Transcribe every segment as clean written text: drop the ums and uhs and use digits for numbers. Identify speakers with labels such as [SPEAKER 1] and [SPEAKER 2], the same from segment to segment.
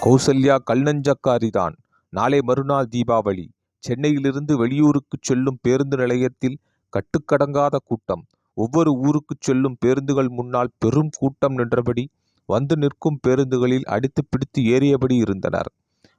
[SPEAKER 1] கௌசல்யா கல்நெஞ்சக்காரிதான். நாளை மறுநாள் தீபாவளி. சென்னையிலிருந்து வெளியூருக்குச் செல்லும் பேருந்து நிலையத்தில் கட்டுக்கடங்காத கூட்டம். ஒவ்வொரு ஊருக்குச் செல்லும் பேருந்துகள் முன்னால் பெரும் கூட்டம் நின்றபடி வந்து நிற்கும் பேருந்துகளில் அடித்து பிடித்து ஏறியபடி இருந்தனர்.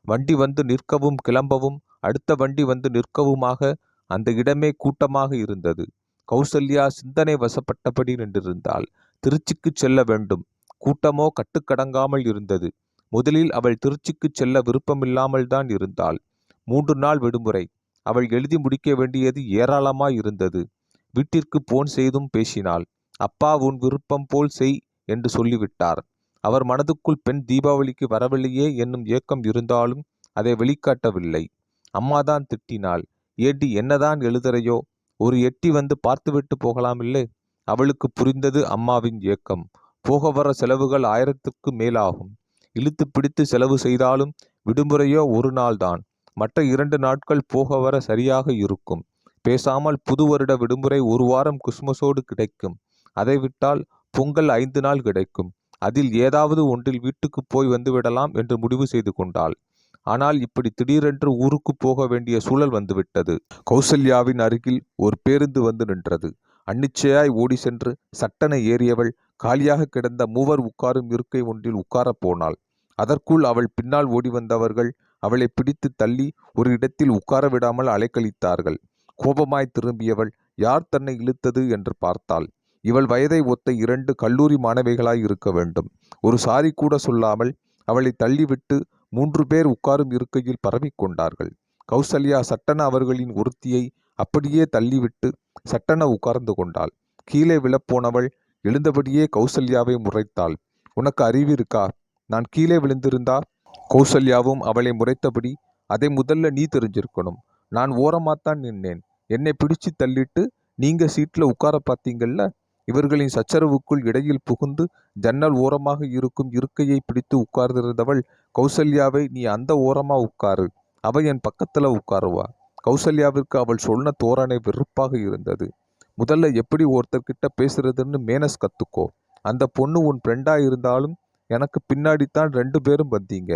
[SPEAKER 1] வண்டி வந்து நிற்கவும் கிளம்பவும் அடுத்த வண்டி வந்து நிற்கவுமாக அந்த இடமே கூட்டமாக இருந்தது. கௌசல்யா சிந்தனை வசப்பட்டபடி நின்றிருந்தாள். திருச்சிக்குச் செல்ல வேண்டும். கூட்டமோ கட்டுக்கடங்காமல் இருந்தது. முதலில் அவள் திருச்சிக்குச் செல்ல விருப்பமில்லாமல் தான் இருந்தாள். 3 நாள் விடுமுறை. அவள் எழுதி முடிக்க வேண்டியது ஏராளமாயிருந்தது. வீட்டிற்கு போன் செய்தும் பேசினாள். அப்பா உன் விருப்பம் போல் செய் என்று சொல்லிவிட்டார். அவர் மனதுக்குள் பெண் தீபாவளிக்கு வரவில்லையே என்னும் ஏக்கம் இருந்தாலும் அதை வெளிக்காட்டவில்லை. அம்மாதான் திட்டினாள். ஏண்டி என்னதான் எழுதுறையோ, ஒரு எட்டி வந்து பார்த்துவிட்டு போகலாமில்லே. அவளுக்கு புரிந்தது அம்மாவின் ஏக்கம். போக வர செலவுகள் 1000க்கு மேலாகும். இழுத்து பிடித்து செலவு செய்தாலும் விடுமுறையோ ஒரு நாள்தான். மற்ற 2 நாட்கள் போக வர சரியாக இருக்கும். பேசாமல் புது வருட விடுமுறை ஒரு வாரம் கிறிஸ்மஸோடு கிடைக்கும். அதை விட்டால் பொங்கல் 5 நாள் கிடைக்கும். அதில் ஏதாவது ஒன்றில் வீட்டுக்கு போய் வந்துவிடலாம் என்று முடிவு செய்து கொண்டாள். ஆனால் இப்படி திடீரென்று ஊருக்கு போக வேண்டிய சூழல் வந்துவிட்டது. கௌசல்யாவின் அருகில் ஒரு பேருந்து வந்து நின்றது. அன்னிச்சையாய் ஓடி சென்று சட்டென ஏறியவள் காலியாக கிடந்த மூவர் உட்காரும் இருக்கை ஒன்றில் உட்காரப் போனாள். அதற்குள் அவள் பின்னால் ஓடி வந்தவர்கள் அவளை பிடித்து தள்ளி ஒரு இடத்தில் உட்கார விடாமல் அலைக்கழித்தார்கள். கோபமாய் திரும்பியவள் யார் தன்னை இழுத்தது என்று பார்த்தாள். இவள் வயதை ஒத்த 2 கல்லூரி மாணவிகளாய் இருக்க வேண்டும். ஒரு சாரி கூட சொல்லாமல் அவளை தள்ளிவிட்டு 3 பேர் உட்காரும் இருக்கையில் பரவிக்கொண்டார்கள். கௌசல்யா சட்டென அவர்களின் ஒருத்தியை அப்படியே தள்ளிவிட்டு சட்டென உட்கார்ந்து கொண்டாள். கீழே விழப்போனவள் எழுந்தபடியே கௌசல்யாவை முறைத்தாள். உனக்கு அறிவு இருக்கா? நான் கீழே விழுந்திருந்தா? கௌசல்யாவும் அவளை முறைத்தபடி, அதை முதல்ல நீ தெரிஞ்சிருக்கணும். நான் ஓரமாத்தான் நின்னேன். என்னை பிடிச்சு தள்ளிட்டு நீங்க சீட்ல உட்கார பார்த்தீங்கல்ல. இவர்களின் சச்சரவுக்குள் இடையில் புகுந்து ஜன்னல் ஓரமாக இருக்கும் இருக்கையை பிடித்து உட்கார்ந்திருந்தவள் கௌசல்யாவை, நீ அந்த ஓரமா உட்காரு, அவ என் பக்கத்துல உட்காருவா. கௌசல்யாவிற்கு அவள் சொன்ன தோரணை வெறுப்பாக இருந்தது. முதல்ல எப்படி ஒருத்தர்கிட்ட பேசுறதுன்னு மேனஸ் கத்துக்கோ. அந்த பொண்ணு உன் ஃப்ரெண்டா இருந்தாலும் எனக்கு பின்னாடித்தான் 2 பேரும் வந்தீங்க.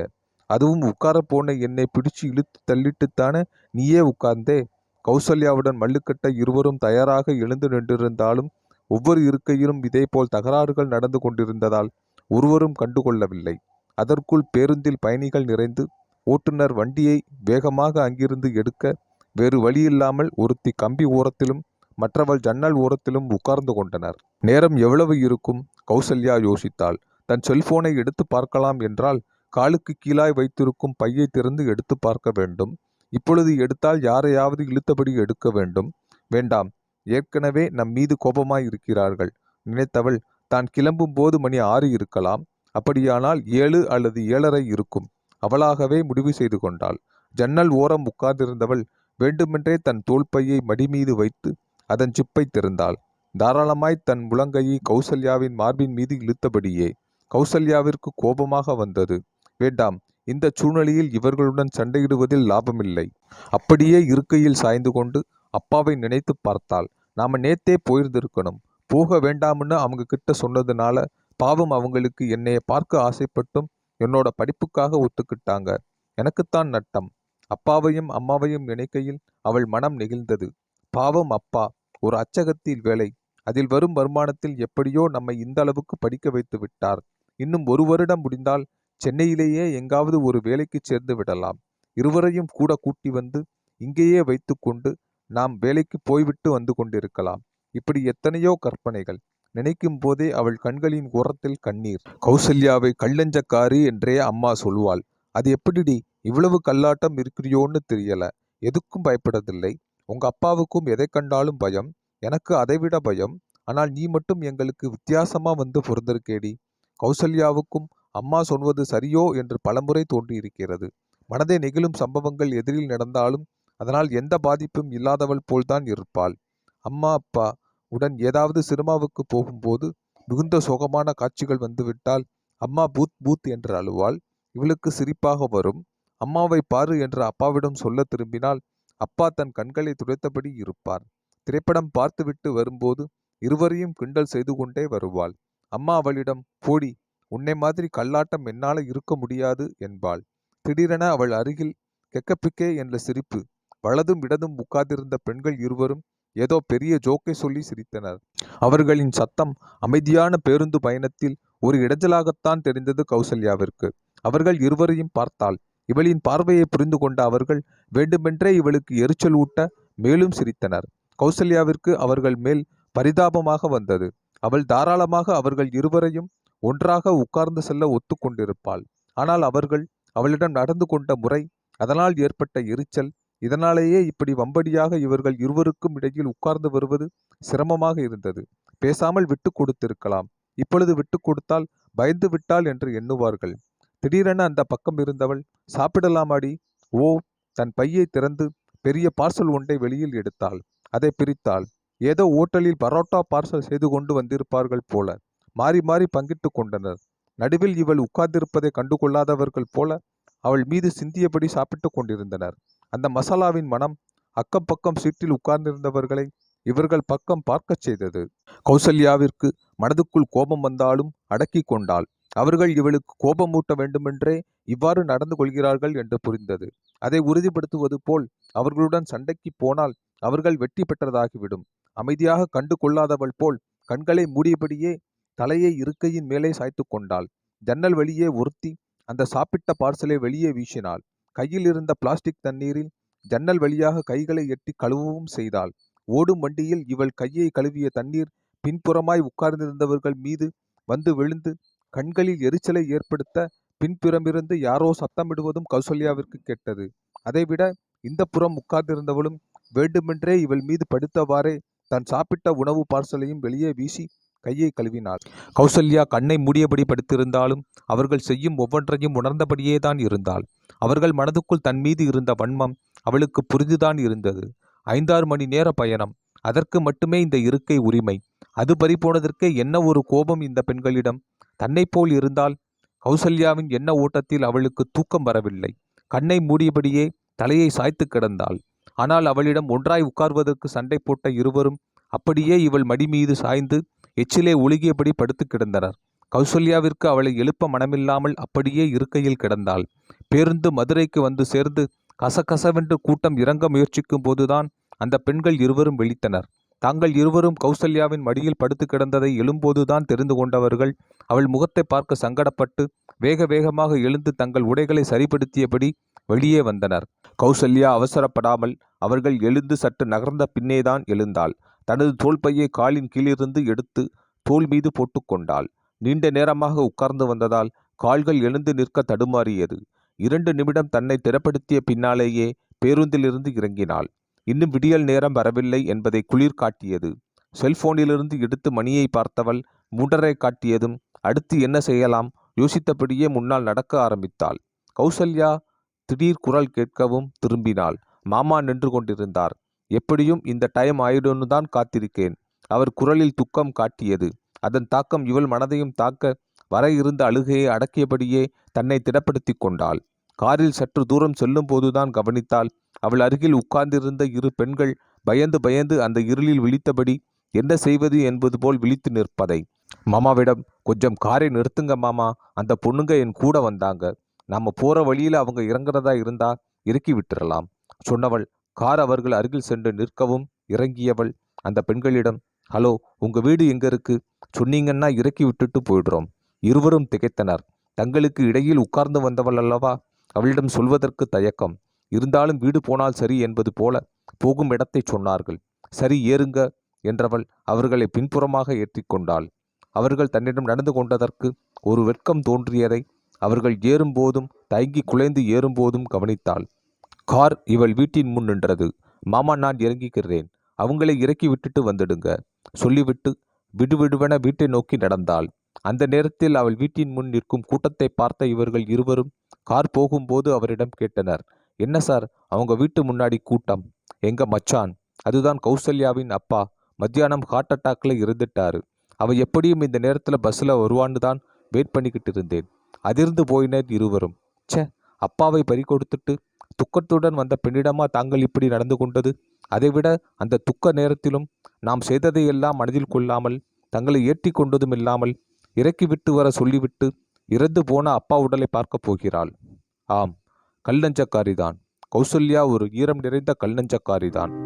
[SPEAKER 1] அதுவும் உட்கார போன என்னை பிடிச்சு இழுத்து தள்ளிட்டுத்தானே நீயே உட்கார்ந்தே. கௌசல்யாவுடன் மல்லுக்கட்ட இருவரும் தயாராக எழுந்து நின்றிருந்தாலும் ஒவ்வொரு இருக்கையிலும் இதேபோல் தகராறுகள் நடந்து கொண்டிருந்ததால் ஒருவரும் கண்டுகொள்ளவில்லை. அதற்குள் பேருந்தில் பயணிகள் நிறைந்து ஓட்டுநர் வண்டியை வேகமாக அங்கிருந்து எடுக்க வேறு வழியில்லாமல் ஒருத்தி கம்பி ஓரத்திலும் மற்றவள் ஜன்னல் ஓரத்திலும் உட்கார்ந்து கொண்டனர். நேரம் எவ்வளவு இருக்கும்? கௌசல்யா யோசித்தாள். தன் செல்போனை எடுத்து பார்க்கலாம் என்றால் காலுக்கு கீழாய் வைத்திருக்கும் பையை திறந்து எடுத்து பார்க்க வேண்டும். இப்பொழுது எடுத்தால் யாரையாவது இழுத்தபடி எடுக்க வேண்டும். வேண்டாம், ஏற்கனவே நம் மீது கோபமாய் இருக்கிறார்கள் நினைத்தவள் தான் கிளம்பும் போது மணி 6 இருக்கலாம். அப்படியானால் 7 அல்லது 7:30 இருக்கும். அவளாகவே முடிவு செய்து கொண்டாள். ஜன்னல் ஓரம் உட்கார்ந்திருந்தவள் வேண்டுமென்றே தன் தோள்பையை மடி மீது வைத்து அதன் ஜிப்பை திறந்தாள். தாராளமாய் தன் முழங்கையை கௌசல்யாவின் மார்பின் மீது இழுத்தபடியே. கௌசல்யாவிற்கு கோபமாக வந்தது. வேண்டாம், இந்த சூழ்நிலையில் இவர்களுடன் சண்டையிடுவதில் லாபமில்லை. அப்படியே இருக்கையில் சாய்ந்து கொண்டு அப்பாவை நினைத்து பார்த்தாள். நாம நேத்தே போயிருந்திருக்கணும். போக வேண்டாம்னு அவங்க கிட்ட சொன்னதுனால பாவம் அவங்களுக்கு என்னைய பார்க்க ஆசைப்பட்டும் என்னோட படிப்புக்காக ஒத்துக்கிட்டாங்க. எனக்குத்தான் நட்டம். அப்பாவையும் அம்மாவையும் நினைக்கையில் அவள் மனம் நெகிழ்ந்தது. பாவம் அப்பா, ஒரு அச்சகத்தில் வேலை. அதில் வரும் வருமானத்தில் எப்படியோ நம்மை இந்த அளவுக்கு படிக்க வைத்து விட்டார். இன்னும் 1 வருடம் முடிந்தால் சென்னையிலேயே எங்காவது ஒரு வேலைக்கு சேர்ந்து விடலாம். இருவரையும் கூட கூட்டி வந்து இங்கேயே வைத்து கொண்டு நாம் வேலைக்கு போய்விட்டு வந்து கொண்டிருக்கலாம். இப்படி எத்தனையோ கற்பனைகள். நினைக்கும் போதே அவள் கண்களின் ஓரத்தில் கண்ணீர். கௌசல்யாவை கல்லெஞ்சக்காரி என்றே அம்மா சொல்வாள். அது எப்படிடி இவ்வளவு கல்லாட்டம் இருக்கிறியோன்னு தெரியல. எதுக்கும் பயப்படதில்லை. உங்க அப்பாவுக்கும் எதை கண்டாலும் பயம். எனக்கு அதைவிட பயம். ஆனால் நீ மட்டும் எங்களுக்கு வித்தியாசமா வந்து பொருந்திருக்கேடி. கௌசல்யாவுக்கும் அம்மா சொல்வது சரியோ என்று பலமுறை தோன்றியிருக்கிறது. மனதை நெகிழும் சம்பவங்கள் எதிரில் நடந்தாலும் அதனால் எந்த பாதிப்பும் இல்லாதவள் போல்தான் இருப்பாள். அம்மா அப்பா உடன் ஏதாவது சினிமாவுக்கு போகும்போது மிகுந்த சோகமான காட்சிகள் வந்துவிட்டால் அம்மா பூத் பூத் என்று அழுவாள். இவளுக்கு சிரிப்பாக வரும். அம்மாவை பாரு என்று அப்பாவிடம் சொல்ல திரும்பினால் அப்பா தன் கண்களை துடைத்தபடி இருப்பார். திரைப்படம் பார்த்துவிட்டு வரும்போது இருவரையும் கிண்டல் செய்து கொண்டே வருவாள். அம்மா அவளிடம், போடி, உன்னை மாதிரி கல்லாட்டம் என்னால இருக்க முடியாது என்பாள். திடீரென அவள் அருகில் கெக்கப்பிக்கே என்ற சிரிப்பு. வலதும் இடதும் உட்கார்ந்திருந்த பெண்கள் இருவரும் ஏதோ பெரிய ஜோக்கை சொல்லி சிரித்தனர். அவர்களின் சத்தம் அமைதியான பேருந்து பயணத்தில் ஒரு இடைஞ்சலாகத்தான் தெரிந்தது கௌசல்யாவிற்கு. அவர்கள் இருவரையும் பார்த்தாள். இவளின் பார்வையை புரிந்து கொண்ட அவர்கள் வேண்டுமென்றே இவளுக்கு எரிச்சல் ஊட்ட மேலும் சிரித்தனர். கௌசல்யாவிற்கு அவர்கள் மேல் பரிதாபமாக வந்தது. அவள் தாராளமாக அவர்கள் இருவரையும் ஒன்றாக உட்கார்ந்து செல்ல ஒத்துக்கொண்டிருப்பாள். ஆனால் அவர்கள் அவளிடம் நடந்து கொண்ட முறை, அதனால் ஏற்பட்ட எரிச்சல், இதனாலேயே இப்படி வம்படியாக இவர்கள் இருவருக்கும் இடையில் உட்கார்ந்து வருவது சிரமமாக இருந்தது. பேசாமல் விட்டு கொடுத்திருக்கலாம். இப்பொழுது விட்டு கொடுத்தால் பயந்து விட்டாள் என்று எண்ணுவார்கள். திடீரென அந்த பக்கம் இருந்தவள், சாப்பிடலாமாடி? ஓ! தன் பையை திறந்து பெரிய பார்சல் ஒன்றை வெளியில் எடுத்தாள். அதை பிரித்தாள். ஏதோ ஓட்டலில் பரோட்டா பார்சல் செய்து கொண்டு வந்திருப்பார்கள் போல. மாறி மாறி பங்கிட்டு கொண்டனர். நடுவில் இவள் உட்கார்ந்திருப்பதை கண்டுகொள்ளாதவர்கள் போல அவள் மீது சிந்தியபடி சாப்பிட்டு கொண்டிருந்தனர். அந்த மசாலாவின் மனம் அக்கம் பக்கம் சீட்டில் உட்கார்ந்திருந்தவர்களை இவர்கள் பக்கம் பார்க்கச் செய்தது. கௌசல்யாவிற்கு மனதுக்குள் கோபம் வந்தாலும் அடக்கி கொண்டாள். அவர்கள் இவளுக்கு கோபமூட்ட வேண்டுமென்றே இவ்வாறு நடந்து கொள்கிறார்கள் என்று புரிந்தது. அதை உறுதிப்படுத்துவது போல் அவர்களுடன் சண்டைக்கு போனால் அவர்கள் வெற்றி பெற்றதாகிவிடும். அமைதியாக கண்டு கொள்ளாதவள் போல் கண்களை மூடியபடியே தலையை இருக்கையின் மேலே சாய்த்து கொண்டாள். ஜன்னல் வழியே ஒருத்தி அந்த சாப்பிட்ட பார்சலை வெளியே வீசினாள். கையில் இருந்த பிளாஸ்டிக் தண்ணீரில் ஜன்னல் வழியாக கைகளை எட்டி கழுவவும் செய்தாள். ஓடும் வண்டியில் இவள் கையை கழுவிய தண்ணீர் பின்புறமாய் உட்கார்ந்திருந்தவர்கள் மீது வந்து விழுந்து கண்களில் எரிச்சலை ஏற்படுத்த பின்புறமிருந்து யாரோ சத்தமிடுவதும் கௌசல்யாவிற்கு கேட்டது. அதைவிட இந்த புறம் உட்கார்ந்திருந்தவளும் வேண்டுமென்றே இவள் மீது படுத்தவாறே தான் சாப்பிட்ட உணவு பார்சலையும் வெளியே வீசி கையை கழுவினாள். கௌசல்யா கண்ணை மூடியபடி படுத்திருந்தாலும் அவர்கள் செய்யும் ஒவ்வொன்றையும் உணர்ந்தபடியே தான் இருந்தாள். அவர்கள் மனதுக்குள் தன் மீது இருந்த வன்மம் அவளுக்கு புரிந்துதான் இருந்தது. 5-6 மணி நேர பயணம். அதற்கு மட்டுமே இந்த இருக்கை உரிமை. அது பறிபோனதற்கே என்ன ஒரு கோபம் இந்த பெண்களிடம். தன்னை போல் இருந்தால் கௌசல்யாவின் எண்ண ஓட்டத்தில் அவளுக்கு தூக்கம் வரவில்லை. கண்ணை மூடியபடியே தலையை சாய்த்து கிடந்தாள். ஆனால் அவளிடம் ஒன்றாய் உட்கார்வதற்கு சண்டை போட்ட இருவரும் அப்படியே இவள் மடி மீது சாய்ந்து எச்சிலே ஒழுகியபடி படுத்து கிடந்தனர். கௌசல்யாவிற்கு அவளை எழுப்ப மனமில்லாமல் அப்படியே இருக்கையில் கிடந்தாள். பேருந்து மதுரைக்கு வந்து சேர்ந்து கசகசவென்று கூட்டம் இறங்க முயற்சிக்கும் போதுதான் அந்த பெண்கள் இருவரும் விழித்தனர். தாங்கள் இருவரும் கௌசல்யாவின் மடியில் படுத்து கிடந்ததை எழும்போதுதான் தெரிந்து கொண்டவர்கள் அவள் முகத்தை பார்க்க சங்கடப்பட்டு வேக வேகமாக எழுந்து தங்கள் உடைகளை சரிப்படுத்தியபடி வெளியே வந்தனர். கௌசல்யா அவசரப்படாமல் அவர்கள் எழுந்து சற்று நகர்ந்த பின்னேதான் எழுந்தாள். தனது தோள் பையை காலின் கீழிருந்து எடுத்து தோள் மீது போட்டுக்கொண்டாள். நீண்ட நேரமாக உட்கார்ந்து வந்ததால் கால்கள் எழுந்து நிற்க தடுமாறியது. 2 நிமிடம் தன்னை திடப்படுத்திய பின்னாலேயே பேருந்திலிருந்து இறங்கினாள். இன்னும் விடியல் நேரம் வரவில்லை என்பதை குளிர் காட்டியது. செல்போனிலிருந்து எடுத்து மணியை பார்த்தவள் 3:30 காட்டியதும் அடுத்து என்ன செய்யலாம் யோசித்தபடியே முன்னால் நடக்க ஆரம்பித்தாள். கௌசல்யா திடீர் குரல் கேட்கவும் திரும்பினாள். மாமா நின்று கொண்டிருந்தார். எப்படியும் இந்த டைம் ஆயிடும்னு தான் காத்திருக்கேன். அவர் குரலில் துக்கம் காட்டியது. அதன் தாக்கம் இவள் மனதையும் தாக்க வர இருந்த அழுகையை அடக்கியபடியே தன்னை திடப்படுத்தி கொண்டாள். காரில் சற்று தூரம் செல்லும் போதுதான் கவனித்தாள். அவள் அருகில் உட்கார்ந்திருந்த 2 பெண்கள் பயந்து பயந்து அந்த இருளில் விழித்தபடி என்ன செய்வது என்பது போல் விழித்து நிற்பதை. மாமாவிடம், கொஞ்சம் காரை நிறுத்துங்க மாமா, அந்த பொண்ணுங்க என் கூட வந்தாங்க. நாம போற வழியில அவங்க இறங்குறதா இருந்தா இறக்கி விட்டுறலாம் சொன்னவள் கார் அவர்கள் அருகில் சென்று நிற்கவும் இறங்கியவள் அந்த பெண்களிடம், ஹலோ, உங்க வீடு எங்க இருக்கு? சொன்னீங்கன்னா இறக்கி விட்டுட்டு போயிடுறோம். இருவரும் திகைத்தனர். தங்களுக்கு இடையில் உட்கார்ந்து வந்தவள் அல்லவா. அவளிடம் சொல்வதற்கு தயக்கம் இருந்தாலும் வீடு போனால் சரி என்பது போல போகும் இடத்தை சொன்னார்கள். சரி, ஏறுங்க என்றவள் அவர்களை பின்புறமாக ஏற்றிக்கொண்டாள். அவர்கள் தன்னிடம் நடந்து கொண்டதற்கு ஒரு வெட்கம் தோன்றியதை அவர்கள் ஏறும்போதும் தயங்கி குலைந்து ஏறும்போதும் கவனித்தாள். கார் இவள் வீட்டின் முன் நின்றது. மாமா, நான் இறங்கிக்கிறேன், அவங்களை இறக்கி விட்டுட்டு வந்துடுங்க சொல்லிவிட்டு விடுவிடுவென வீட்டை நோக்கி நடந்தாள். அந்த நேரத்தில் அவள் வீட்டின் முன் நிற்கும் கூட்டத்தை பார்த்த இவர்கள் இருவரும் கார் போகும்போது அவரிடம் கேட்டனர், என்ன சார், அவங்க வீட்டு முன்னாடி கூட்டம்? எங்க மச்சான், அதுதான் கௌசல்யாவின் அப்பா, மத்தியானம் ஹார்ட் அட்டாக்ல இருந்துட்டாரு. அவ எப்படியும் இந்த நேரத்தில் பஸ்ஸில் வருவான்னு தான் வெயிட் பண்ணிக்கிட்டு இருந்தேன். அதிர்ந்து போயினர் இருவரும். ச்சே, அப்பாவை பறி கொடுத்துட்டு துக்கத்துடன் வந்த பெண்ணிடமா தாங்கள் இப்படி நடந்து கொண்டது? அதைவிட அந்த துக்க நேரத்திலும் நாம் செய்ததையெல்லாம் மனதில் கொள்ளாமல் தங்களை ஏற்றி கொண்டதும் இல்லாமல் இறக்கிவிட்டு வர சொல்லிவிட்டு இறந்து போன அப்பா உடலை பார்க்கப் போகிறாள். ஆம், கல்லஞ்சக்காரிதான். கௌசல்யா ஒரு ஈரம் நிறைந்த கல்லஞ்சக்காரிதான்.